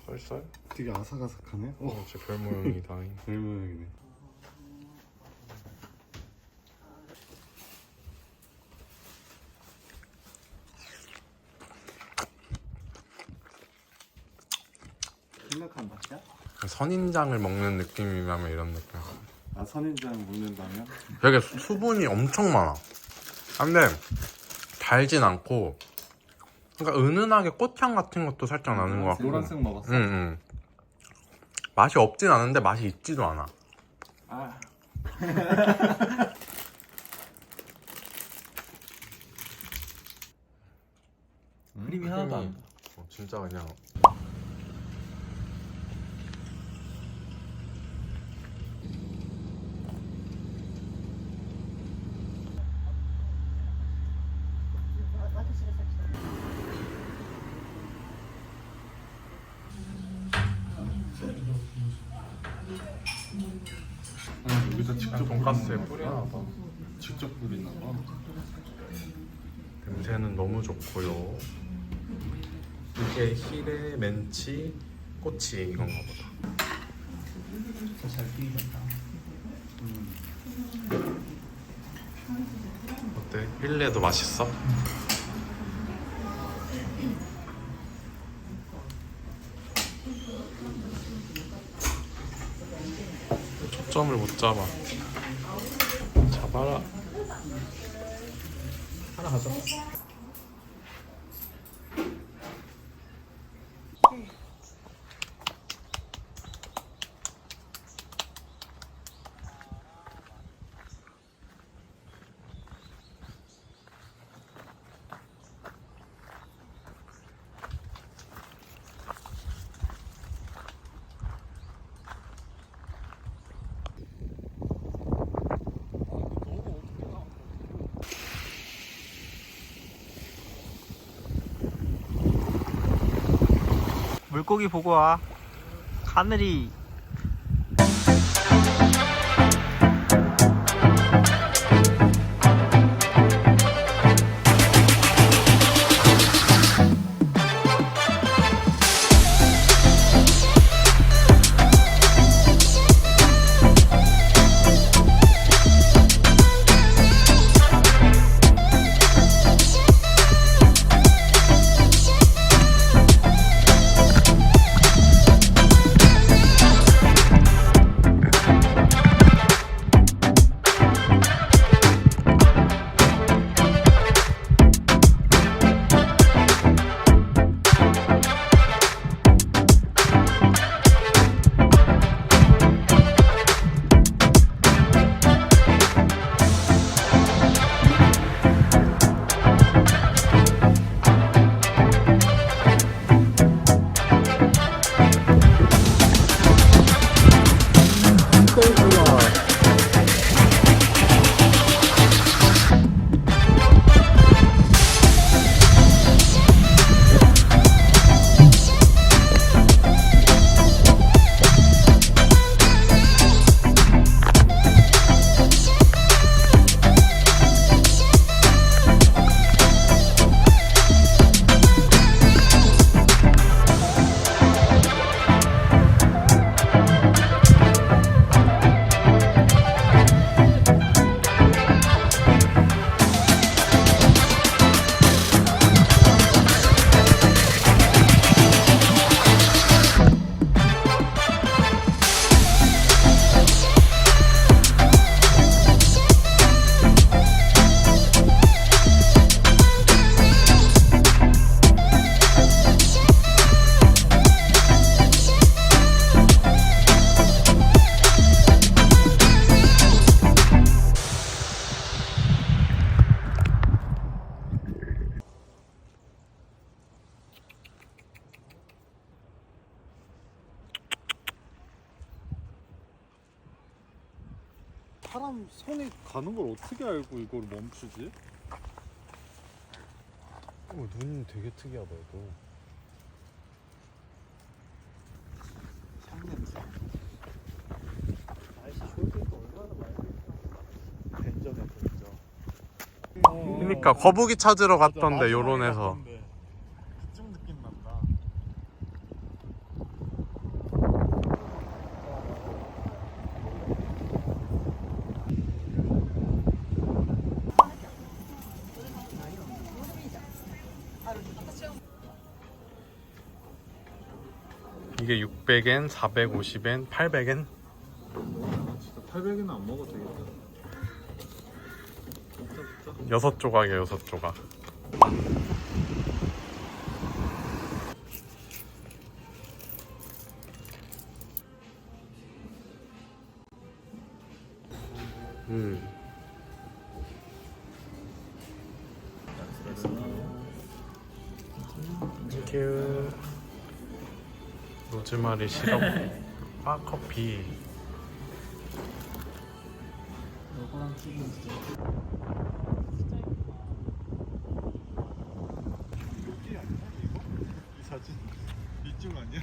쌀쌀? 되게 아삭아삭하네. 진짜 별 모양이다. 별 모양이네. 생각한 맛이야? 선인장을 먹는 느낌이라면 이런 느낌. 아, 선인장 먹는다면? 되게 수분이 엄청 많아. 근데 달진 않고, 그러니까 은은하게 꽃향 같은 것도 살짝 나는 것 같고. 노란색 먹었어? 응. 맛이 없진 않은데 맛이 있지도 않아. 아. 크림이 하나도 안 나. 진짜 그냥. 여기서 직접 돈가스에 뿌려놔 봐. 직접 뿌리나 봐. 냄새는 너무 좋고요. 이게 히레, 멘치, 꼬치 이건가 보다. 잘 튀겼다. 어때? 힐레도 맛있어? 초점을 못 잡아. 잡아라. 하나 가져. 물고기 보고 와. 하늘이 사람 손이 가는 걸 어떻게 알고 이걸 멈추지? 눈이 되게 특이하다 이거. 향냄새. 날씨 좋을 때도 얼마나 많이 벤저네 벤저. 그러니까 거북이 찾으러 갔던데 요런에서. 그쪽 느낌 난다. 이게 600엔, 450엔, 800엔? 진짜 800에는 안 먹어도 되겠다. 진짜. 6조각이야 6조각. 땡큐. 로즈마리 시럽 바 커피. 요거랑 튀김 진짜. 이 아니야 이거? 이 사진 이쪽 아니야?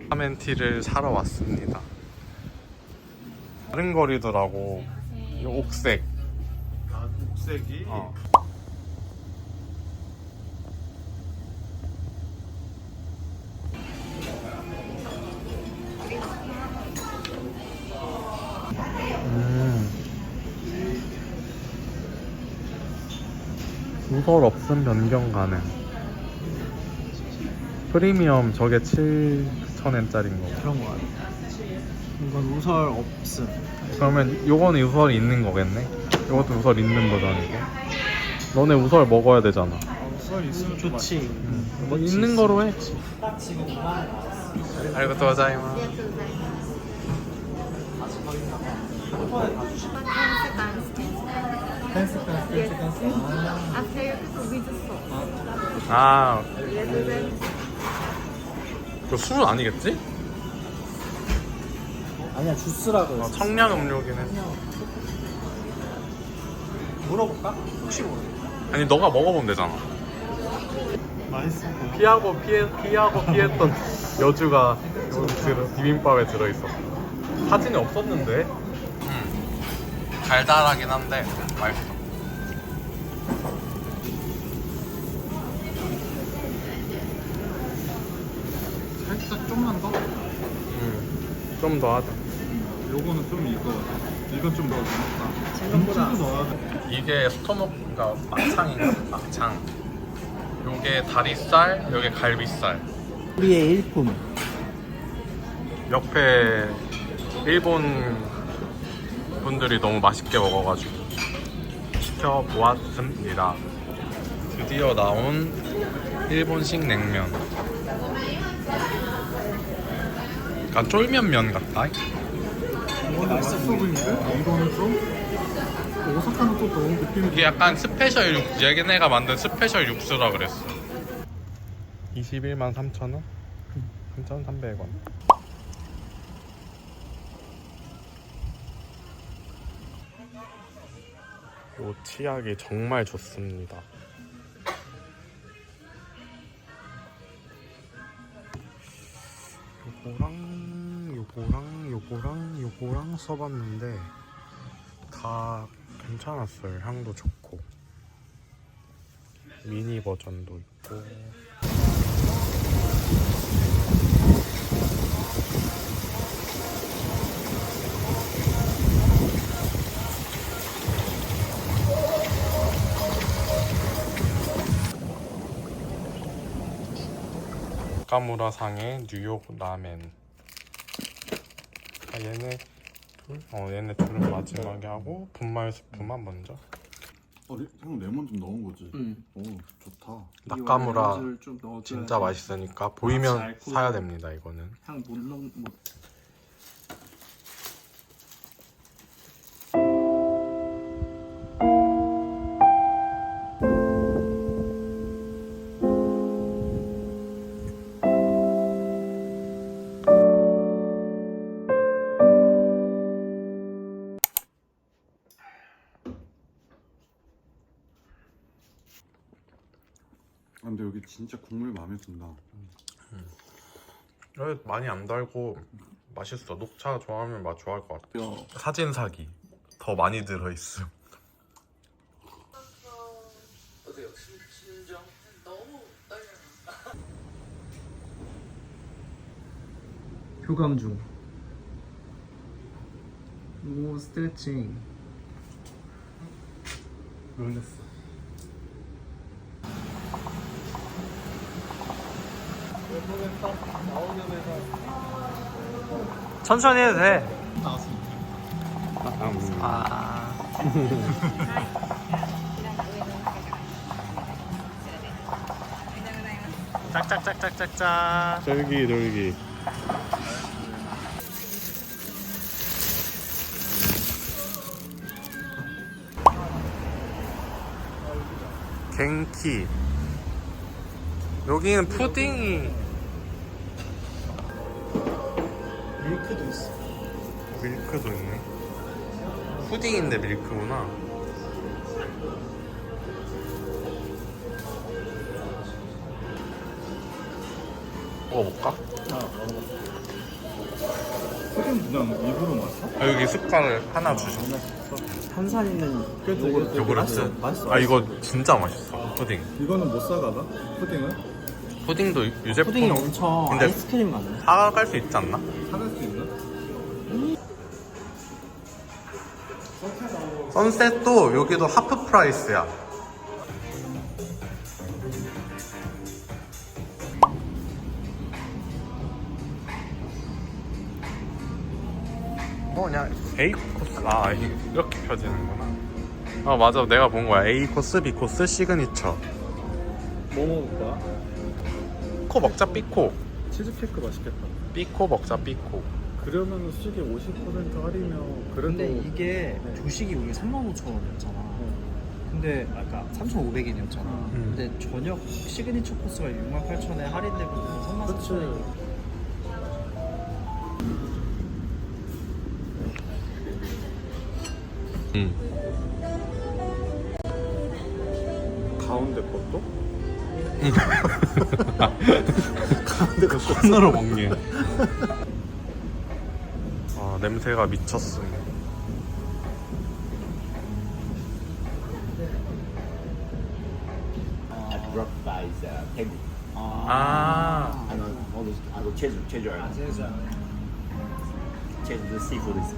라멘티를 사러 왔습니다. 다른 거리더라고. 이 옥색. 아 녹색이? 어. 우설 없음 변경 가능. 프리미엄 저게 7,000엔짜리인 거. 그런 거 같아. 이건 우설 없음. 그러면 요거는 우설이 있는 거겠네? 요것도 우설 있는 버전이고. 너네 우설 먹어야 되잖아. 썰 있으면 좀 좋지. 뭐 있는 거로 해. 딱 지금 5만 원 나왔어. 아리가또 고자이마스. 아직 확인나 봐. 한 번에 다 주시. 10 seconds. 펜스. After you cook with the sauce. 아, Little bit. 그 술은 아니겠지? 아니야 주스라고 했어. 청량 음료긴 해. 물어볼까? 혹시 모르. 아니 너가 먹어보면 되잖아. 맛있을 거야. 피하고 피했던 여주가 비빔밥에 들어있어. 사진이 없었는데. 달달하긴 한데 맛있어. 살짝 좀만 더? 좀 더 하자. 요거는 좀 이거 이건 좀 더 넣었다. 생각보다 김치도 넣어야 돼. 이게 스토모크가 막창인가? 막창. 요게 다리살, 요게 갈비살. 우리의 일품. 옆에 일본 분들이 너무 맛있게 먹어가지고 시켜보았습니다. 드디어 나온 일본식 냉면. 약간 쫄면면 같다. 이거는 맛있어 보이는데? 이거는 좀 오사카는 또 너무 느낌이 이게 약간 스페셜 육수, 얘네가 만든 스페셜 육수라 그랬어. 21만 3,000원? 3,300원. 요 치약이 정말 좋습니다. 요거랑 써봤는데 다 괜찮았어요. 향도 좋고 미니 버전도 있고. 나카무라상의 뉴욕 라멘. 얘네 둘은 마지막에 하고 분말 스프만 먼저. 형 레몬 좀 넣은 거지? 응. 오 좋다. 나카무라 좀 넣어줘야지. 진짜 맛있으니까 보이면 알코올. 사야 됩니다. 이거는. 향 못 넣. 못. 근데 여기 진짜 국물 마음에 든다. 여기 많이 안 달고 맛있어. 녹차 좋아하면 맛 좋아할 것 같아. 야, 사진 사기 더 많이 들어있음. 어때요? 심정? 너무 교감 중. 오 스트레칭. 놀랬어. 천천히 해도 돼. 나왔습니다. 아. 짝짝짝짝짝짝. 돌기 돌기. 갱키. 여기는 푸딩이 밀크도 있어. 밀크도 있네. 푸딩인데 밀크구나. 먹어볼까? 푸딩 그냥 입으로 마셔? 아, 여기 숟가락 하나 주셨어. 탄산 있는 요구르트? 맛있어. 아 이거 진짜 맛있어. 푸딩. 이거는 못 사가나? 푸딩은? 푸딩도 유제품. 푸딩이 엄청 근데 아이스크림 같네. 사갈 수 있지 않나? 사갈 수 있나? 선셋도 여기도 하프 프라이스야. 그냥 A 코스. 아 이렇게 펴지는구나. 아 맞아, 내가 본 거야. A 코스, B 코스, 시그니처. 뭐 먹을 거야? 코 먹자. B코. 치즈케이크 맛있겠다. B코 먹자. B코. 그러면 수익이 50% 할인이면 그래도 근데 이게 네. 조식이 우리 35,000원이었잖아. 근데 아까 3,500엔이었잖아. 근데 저녁 시그니처 코스가 68,000원에 할인되고 34,000원. 가운데 것도? 가운데 거 손으로 먹네. 아 냄새가 미쳤어. rock by Daegu. 아 all those, Jeju Island. Jeju, the seafood is.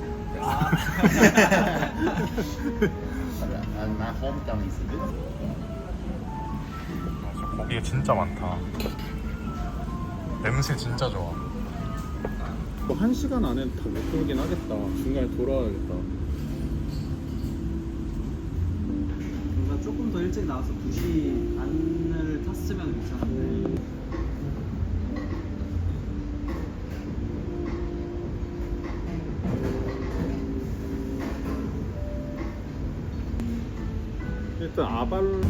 And my hometown is good. 고기가 진짜 많다. 냄새 진짜 좋아. 뭐 1시간 안에 다 못 돌긴 하겠다. 중간에 돌아와야겠다. 뭔가 조금 더 일찍 나와서 2시 반을 탔으면 괜찮은데. 일단 아발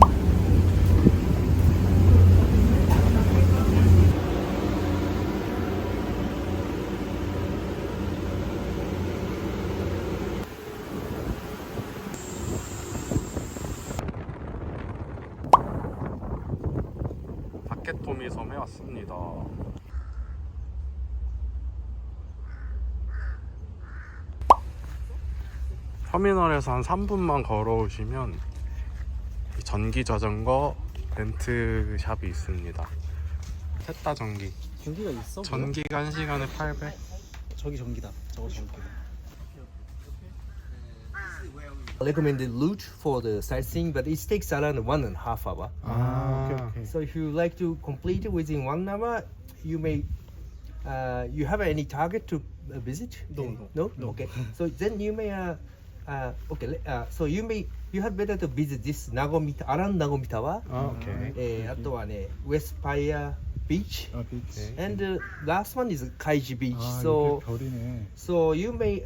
다케토미 섬에 왔습니다. 터미널에서 한 3분만 걸어오시면 이 전기 자전거 렌트샵이 있습니다. 셋다 전기. 전기가 있어? 전기가 1시간에 800. 저기 전기다. 저거 전기다. recommended route for the sightseeing, but it takes around 1.5 hours. 아, 오케이 오케이. So if you like to complete it within 1 hour, you may. You have any target to visit? No. Okay. So then you may. Okay. So you may. You had better to visit this Nagomita around Nagomitawa. 아, 오케이. あとはね West Paya Beach. 아, 비치. And the last one is Kaiji Beach. 아, So 이게 별이네. so you may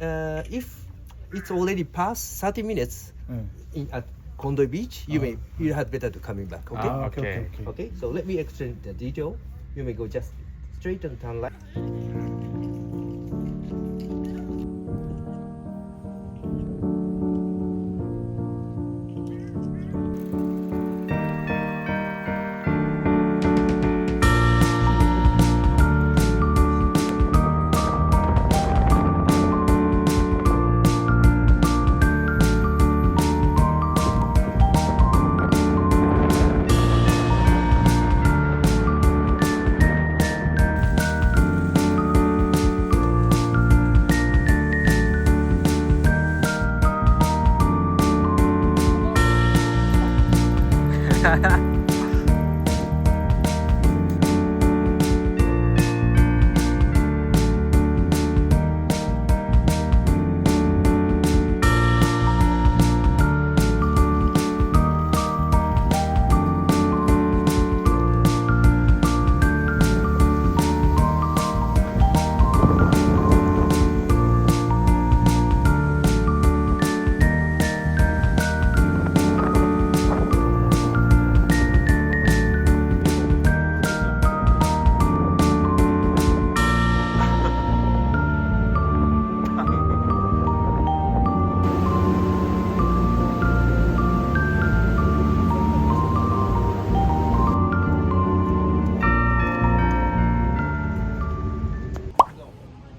if it's already past 30 minutes 네. at Kondo Beach, you had better to coming back. Okay. 아, 오케이 오케이 오케이. Okay. So let me explain the detail. You may go just straight and turn left.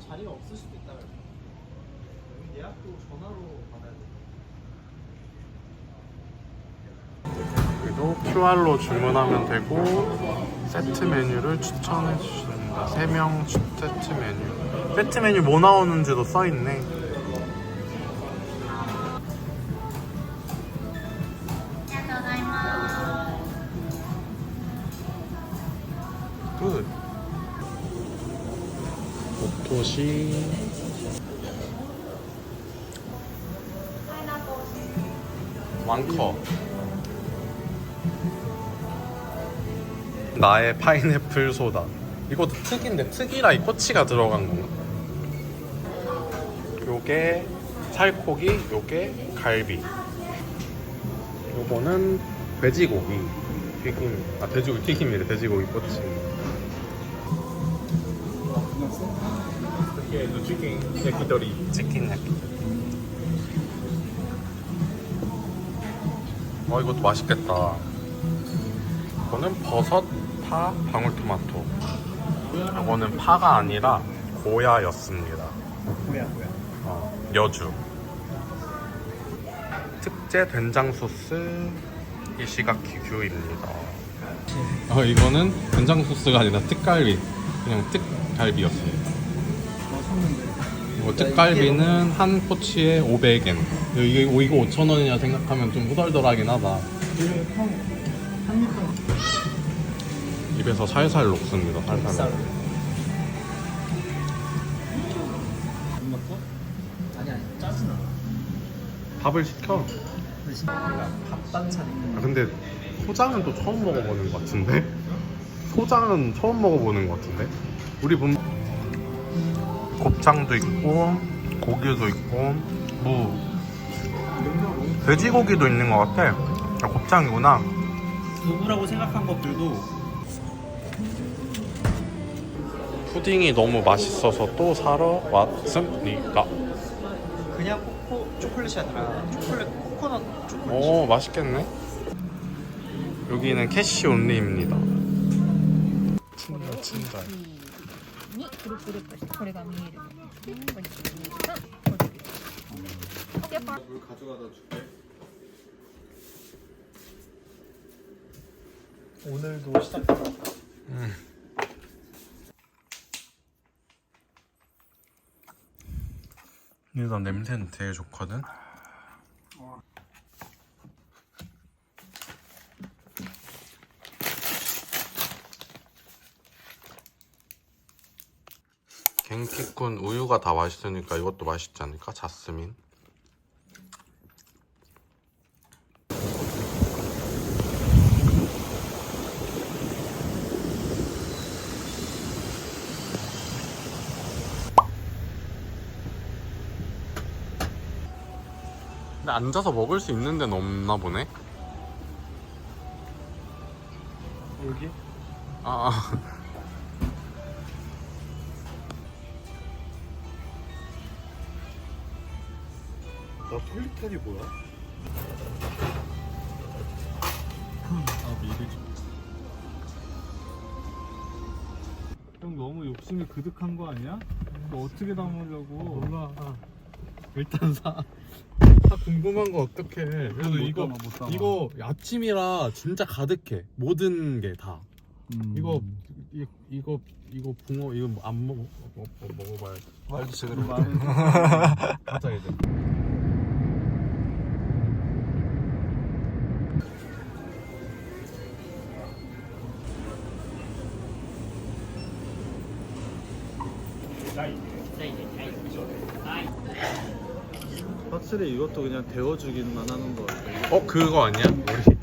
자리가 없을 수도 있다. 예약도 전화로 받아야 돼. 여기도 QR로 주문하면 되고 세트 메뉴를 추천해 주신다. 3명 세트 메뉴. 세트 메뉴 뭐 나오는지도 써있네. 굿. 오토시 왕커. 나의 파인애플 소다. 이것도 특인데 특이라 이 꼬치가 들어간 건가? 요게 살코기, 요게 갈비. 요거는 돼지고기 튀김. 아 돼지고기 튀김이래. 돼지고기 꼬치. 이게 치킨 야키토리. 치킨 야키토리. 이것도 맛있겠다. 이거는 버섯, 파, 방울토마토. 이거는 파가 아니라 고야였습니다. 뭐야? 여주. 특제 된장 소스 이시가키 규입니다. 이거는 된장 소스가 아니라 특갈비. 그냥 특갈비였어요. 이거 특갈비는 한 꼬치에 500엔. 이거 5,000원이냐 생각하면 좀 후덜덜하긴 하다. 입에서 살살 녹습니다. 살살. 안 먹고? 아니 짜증나. 밥을 시켜. 밥 반찬인데. 근데 소장은 또 처음 먹어보는 것 같은데? 소장은 처음 먹어보는 것 같은데? 우리 곱창도 있고 고기도 있고 무 돼지고기도 있는 것 같아. 곱창이구나. 두부라고 생각한 것들도 푸딩이 너무 맛있어서 또 사러 왔습니다. 그냥 초콜릿이 아니라 코코넛 초콜릿. 오 맛있겠네. 여기는 캐시 온리입니다. 친절 친절. にプルプルとしてこれが見えるので、これやっぱ 물 가져가다 줄게. 오늘도 시작했다. 일단 냄새는 되게 좋거든. 갱키꾼 우유가 다 맛있으니까 이것도 맛있지 않을까? 자스민. 근데 앉아서 먹을 수 있는 데는 없나 보네? 여기? 아. 나 폴리탄이 뭐야? 미리 좀. 형 너무 욕심이 그득한 거 아니야? 이거 어떻게 담으려고? 몰라. 일단 사. 다 궁금한 거 어떡해. 그래도 못 이거 담아, 못 담아. 이거 아침이라 진짜 가득해. 모든 게 다. 이거 붕어 이거 안 먹어봐야지. 말도 제대로 가자 이제. 차라리 이것도 그냥 데워주기만 하는 거 같아. 그거 아니야? 우리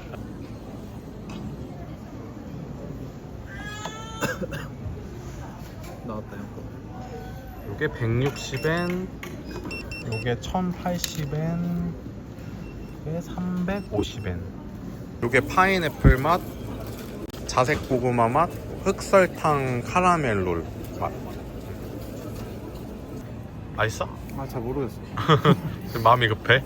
나왔다 형. 요게 160엔, 요게 1080엔, 요게 350엔. 요게 파인애플 맛, 자색 고구마 맛, 흑설탕 카라멜 롤 맛. 맛있어? 아 잘 모르겠어. 마음이 급해?